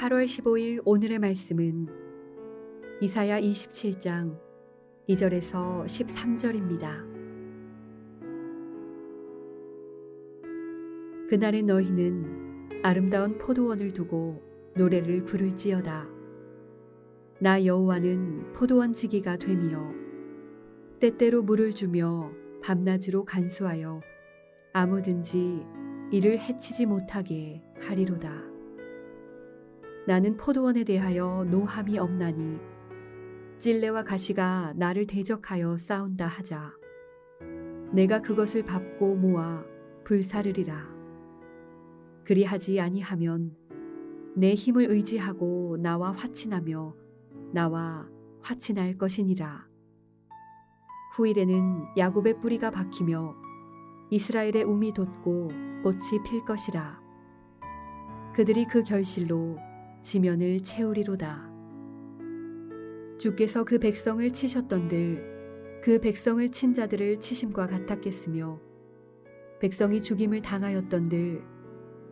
8월 15일 오늘의 말씀은 이사야 27장 2절에서 13절입니다. 그날의 너희는 아름다운 포도원을 두고 노래를 부를지어다. 나 여호와는 포도원 지기가 되며 때때로 물을 주며 밤낮으로 간수하여 아무든지 이를 해치지 못하게 하리로다. 나는 포도원에 대하여 노함이 없나니 찔레와 가시가 나를 대적하여 싸운다 하자. 내가 그것을 밟고 모아 불사르리라. 그리하지 아니하면 내 힘을 의지하고 나와 화친하며 나와 화친할 것이니라. 후일에는 야곱의 뿌리가 박히며 이스라엘의 움이 돋고 꽃이 필 것이라. 그들이 그 결실로 지면을 채우리로다. 주께서 그 백성을 치셨던들 그 백성을 친 자들을 치심과 같았겠으며 백성이 죽임을 당하였던들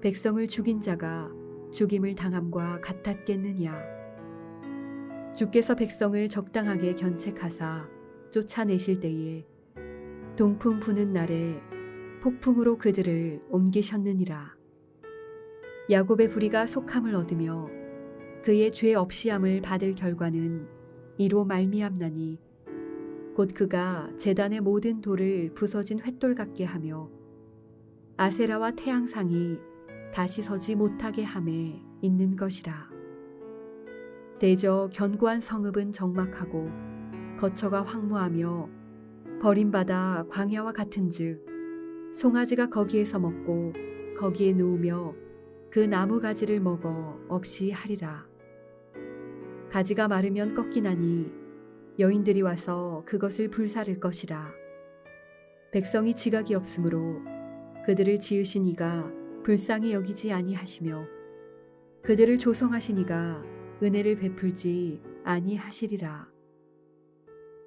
백성을 죽인 자가 죽임을 당함과 같았겠느냐. 주께서 백성을 적당하게 견책하사 쫓아내실 때에 동풍 부는 날에 폭풍으로 그들을 옮기셨느니라. 야곱의 부리가 속함을 얻으며 그의 죄 없이함을 받을 결과는 이로 말미암나니 곧 그가 제단의 모든 돌을 부서진 횃돌 같게 하며 아세라와 태양상이 다시 서지 못하게 함에 있는 것이라. 대저 견고한 성읍은 적막하고 거처가 황무하며 버림받아 광야와 같은즉 송아지가 거기에서 먹고 거기에 누우며 그 나무 가지를 먹어 없이 하리라. 가지가 마르면 꺾이나니 여인들이 와서 그것을 불사를 것이라. 백성이 지각이 없으므로 그들을 지으신 이가 불쌍히 여기지 아니하시며 그들을 조성하신 이가 은혜를 베풀지 아니하시리라.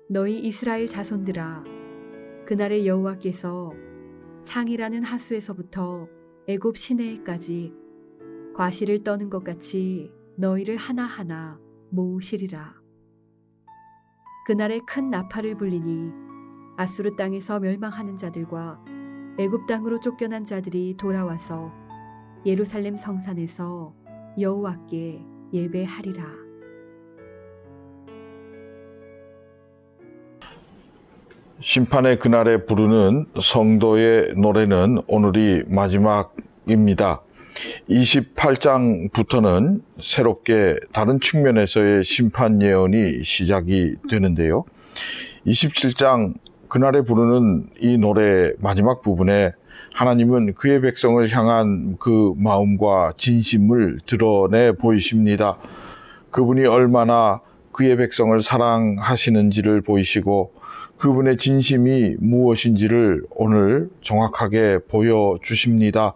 너희 이스라엘 자손들아, 그날의 여호와께서 창이라는 하수에서부터 애굽 시내에까지 과실을 떠는 것 같이 너희를 하나하나 모으시리라. 그날에 큰 나팔을 불리니 아수르 땅에서 멸망하는 자들과 애굽 땅으로 쫓겨난 자들이 돌아와서 예루살렘 성산에서 여호와께 예배하리라. 심판의 그날에 부르는 성도의 노래는 오늘이 마지막입니다. 28장부터는 새롭게 다른 측면에서의 심판 예언이 시작이 되는데요. 27장 그날에 부르는 이 노래의 마지막 부분에 하나님은 그의 백성을 향한 그 마음과 진심을 드러내 보이십니다. 그분이 얼마나 그의 백성을 사랑하시는지를 보이시고 그분의 진심이 무엇인지를 오늘 정확하게 보여주십니다.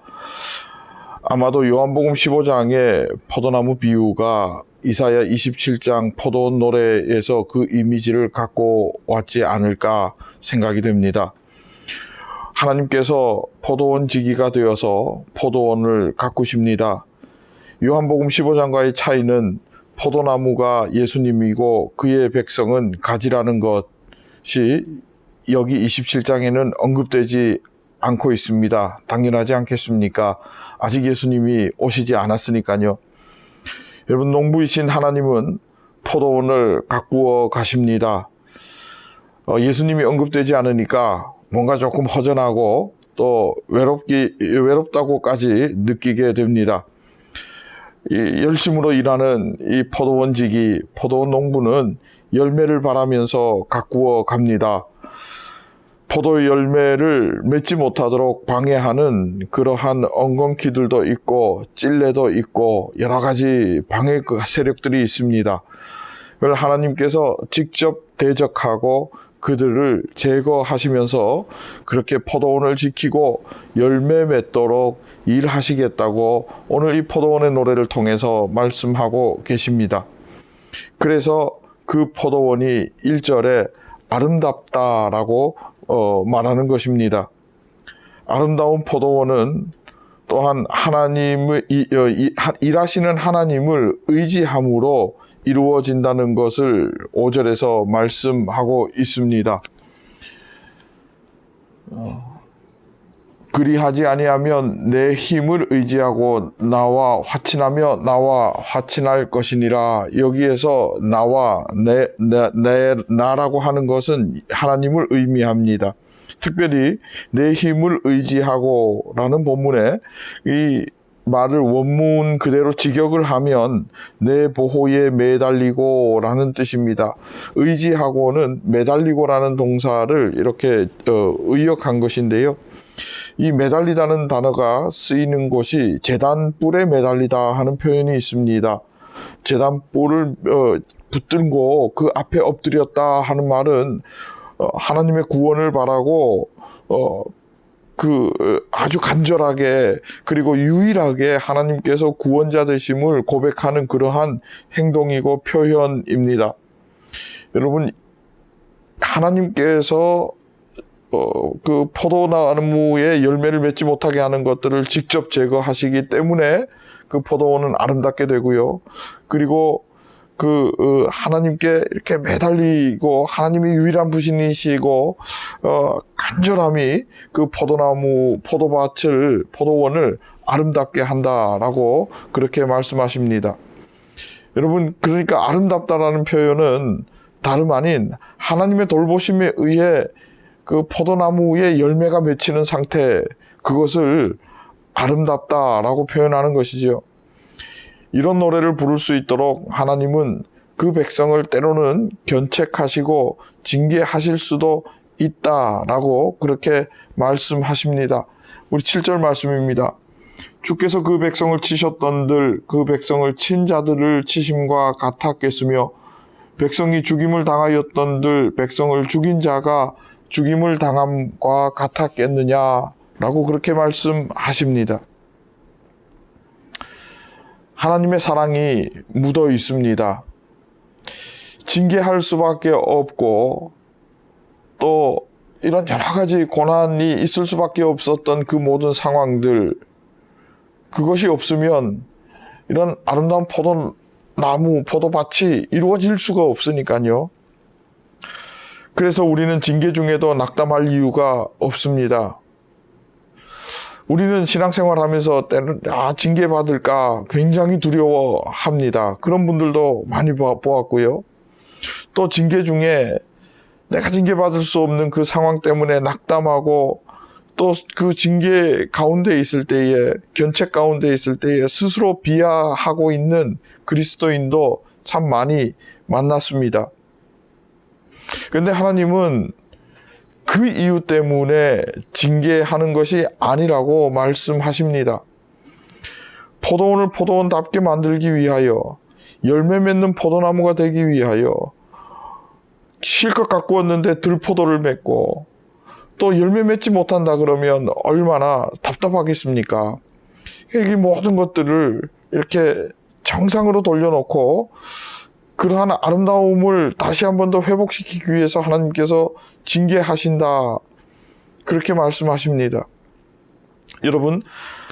아마도 요한복음 15장의 포도나무 비유가 이사야 27장 포도원 노래에서 그 이미지를 갖고 왔지 않을까 생각이 됩니다. 하나님께서 포도원 지기가 되어서 포도원을 가꾸십니다. 요한복음 15장과의 차이는 포도나무가 예수님이고 그의 백성은 가지라는 것이 여기 27장에는 언급되지 않고 있습니다. 당연하지 않겠습니까? 아직 예수님이 오시지 않았으니까요. 여러분, 농부이신 하나님은 포도원을 가꾸어 가십니다. 예수님이 언급되지 않으니까 뭔가 조금 허전하고 또 외롭다고까지 느끼게 됩니다. 이 열심으로 일하는 이 포도원 지기, 포도원 농부는 열매를 바라면서 가꾸어 갑니다. 포도 열매를 맺지 못하도록 방해하는 그러한 엉겅퀴들도 있고 찔레도 있고 여러 가지 방해 세력들이 있습니다. 그걸 하나님께서 직접 대적하고 그들을 제거하시면서 그렇게 포도원을 지키고 열매 맺도록 일하시겠다고 오늘 이 포도원의 노래를 통해서 말씀하고 계십니다. 그래서 그 포도원이 1절에 아름답다라고 말하는 것입니다. 아름다운 포도원은 또한 하나님을 일하시는 하나님을 의지함으로 이루어진다는 것을 5절에서 말씀하고 있습니다. 그리하지 아니하면 내 힘을 의지하고 나와 화친하며 나와 화친할 것이니라. 여기에서 나와 나라고 하는 것은 하나님을 의미합니다. 특별히 내 힘을 의지하고 라는 본문에 이 말을 원문 그대로 직역을 하면 내 보호에 매달리고 라는 뜻입니다. 의지하고는 매달리고라는 동사를 이렇게 의역한 것인데요. 이 매달리다는 단어가 쓰이는 곳이 제단뿔에 매달리다 하는 표현이 있습니다. 제단뿔을 붙들고 그 앞에 엎드렸다 하는 말은 하나님의 구원을 바라고 아주 간절하게 그리고 유일하게 하나님께서 구원자 되심을 고백하는 그러한 행동이고 표현입니다. 여러분, 하나님께서 그 포도나무에 열매를 맺지 못하게 하는 것들을 직접 제거하시기 때문에 그 포도원은 아름답게 되고요. 그리고 하나님께 이렇게 매달리고 하나님이 유일한 부신이시고 간절함이 그 포도원을 아름답게 한다라고 그렇게 말씀하십니다. 여러분, 그러니까 아름답다라는 표현은 다름 아닌 하나님의 돌보심에 의해 그 포도나무에 열매가 맺히는 상태, 그것을 아름답다라고 표현하는 것이지요. 이런 노래를 부를 수 있도록 하나님은 그 백성을 때로는 견책하시고 징계하실 수도 있다라고 그렇게 말씀하십니다. 우리 7절 말씀입니다. 주께서 그 백성을 치셨던들 그 백성을 친 자들을 치심과 같았겠으며 백성이 죽임을 당하였던들 백성을 죽인 자가 죽임을 당함과 같았겠느냐라고 그렇게 말씀하십니다. 하나님의 사랑이 묻어 있습니다. 징계할 수밖에 없고 또 이런 여러 가지 고난이 있을 수밖에 없었던 그 모든 상황들, 그것이 없으면 이런 아름다운 포도나무, 포도밭이 이루어질 수가 없으니까요. 그래서 우리는 징계 중에도 낙담할 이유가 없습니다. 우리는 신앙생활 하면서 때는 징계받을까 굉장히 두려워합니다. 그런 분들도 많이 보았고요. 또 징계 중에 내가 징계받을 수 없는 그 상황 때문에 낙담하고 또 그 징계 가운데 있을 때에, 견책 가운데 있을 때에 스스로 비하하고 있는 그리스도인도 참 많이 만났습니다. 그런데 하나님은 그 이유 때문에 징계하는 것이 아니라고 말씀하십니다. 포도원을 포도원답게 만들기 위하여 열매 맺는 포도나무가 되기 위하여 실컷 가꾸었는데 들포도를 맺고 또 열매 맺지 못한다 그러면 얼마나 답답하겠습니까? 이 모든 것들을 이렇게 정상으로 돌려놓고 그러한 아름다움을 다시 한 번 더 회복시키기 위해서 하나님께서 징계하신다. 그렇게 말씀하십니다. 여러분,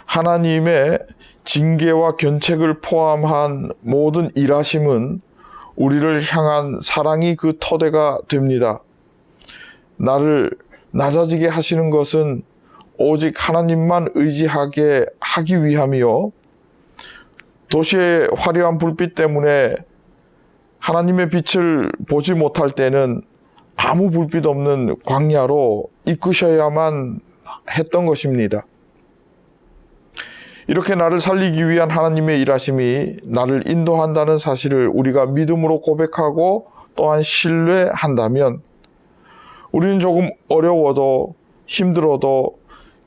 하나님의 징계와 견책을 포함한 모든 일하심은 우리를 향한 사랑이 그 토대가 됩니다. 나를 낮아지게 하시는 것은 오직 하나님만 의지하게 하기 위함이요. 도시의 화려한 불빛 때문에 하나님의 빛을 보지 못할 때는 아무 불빛 없는 광야로 이끄셔야만 했던 것입니다. 이렇게 나를 살리기 위한 하나님의 일하심이 나를 인도한다는 사실을 우리가 믿음으로 고백하고 또한 신뢰한다면 우리는 조금 어려워도 힘들어도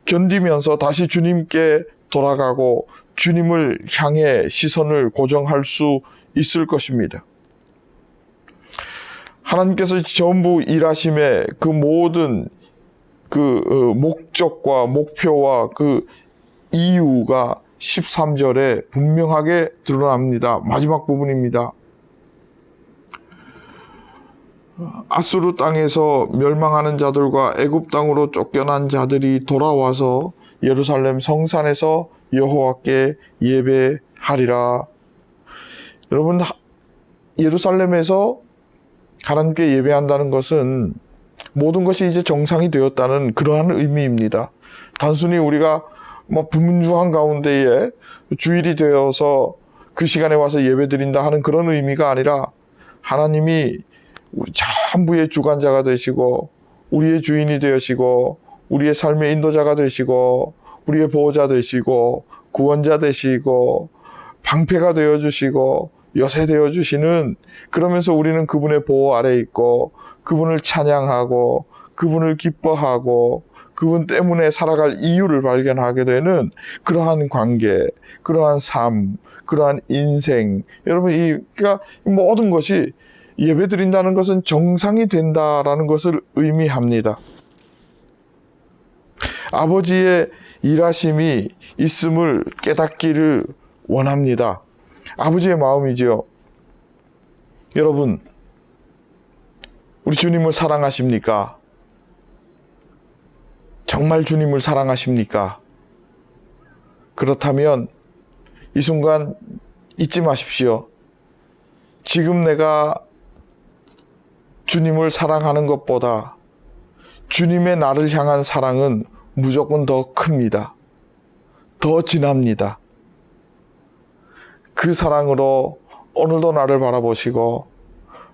견디면서 다시 주님께 돌아가고 주님을 향해 시선을 고정할 수 있을 것입니다. 하나님께서 전부 일하심의 그 모든 목적과 목표와 그 이유가 13절에 분명하게 드러납니다. 마지막 부분입니다. 아수르 땅에서 멸망하는 자들과 애굽 땅으로 쫓겨난 자들이 돌아와서 예루살렘 성산에서 여호와께 예배하리라. 여러분, 예루살렘에서 하나님께 예배한다는 것은 모든 것이 이제 정상이 되었다는 그러한 의미입니다. 단순히 우리가 분주한 가운데에 주일이 되어서 그 시간에 와서 예배드린다 하는 그런 의미가 아니라 하나님이 전부의 주관자가 되시고 우리의 주인이 되시고 우리의 삶의 인도자가 되시고 우리의 보호자 되시고 구원자 되시고 방패가 되어주시고 여세 되어주시는, 그러면서 우리는 그분의 보호 아래 있고 그분을 찬양하고 그분을 기뻐하고 그분 때문에 살아갈 이유를 발견하게 되는 그러한 관계, 그러한 삶, 그러한 인생. 여러분, 그러니까 모든 것이 예배드린다는 것은 정상이 된다라는 것을 의미합니다. 아버지의 일하심이 있음을 깨닫기를 원합니다. 아버지의 마음이지요. 여러분, 우리 주님을 사랑하십니까? 정말 주님을 사랑하십니까? 그렇다면 이 순간 잊지 마십시오. 지금 내가 주님을 사랑하는 것보다 주님의 나를 향한 사랑은 무조건 더 큽니다. 더 진합니다. 그 사랑으로 오늘도 나를 바라보시고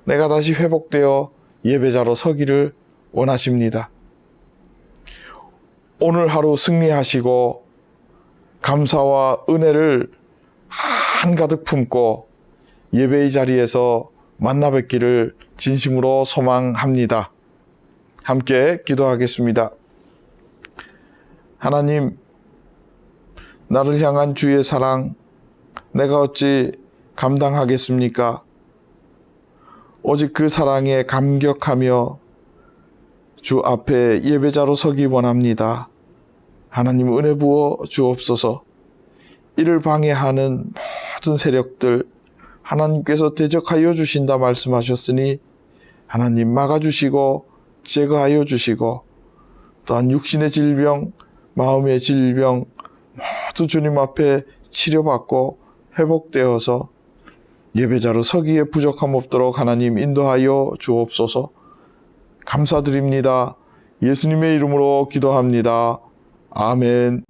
내가 다시 회복되어 예배자로 서기를 원하십니다. 오늘 하루 승리하시고 감사와 은혜를 한가득 품고 예배의 자리에서 만나 뵙기를 진심으로 소망합니다. 함께 기도하겠습니다. 하나님, 나를 향한 주의 사랑 내가 어찌 감당하겠습니까? 오직 그 사랑에 감격하며 주 앞에 예배자로 서기 원합니다. 하나님, 은혜 부어 주옵소서. 이를 방해하는 모든 세력들 하나님께서 대적하여 주신다 말씀하셨으니 하나님 막아주시고 제거하여 주시고, 또한 육신의 질병, 마음의 질병 모두 주님 앞에 치료받고 회복되어서 예배자로 서기에 부족함 없도록 하나님 인도하여 주옵소서. 감사드립니다. 예수님의 이름으로 기도합니다. 아멘.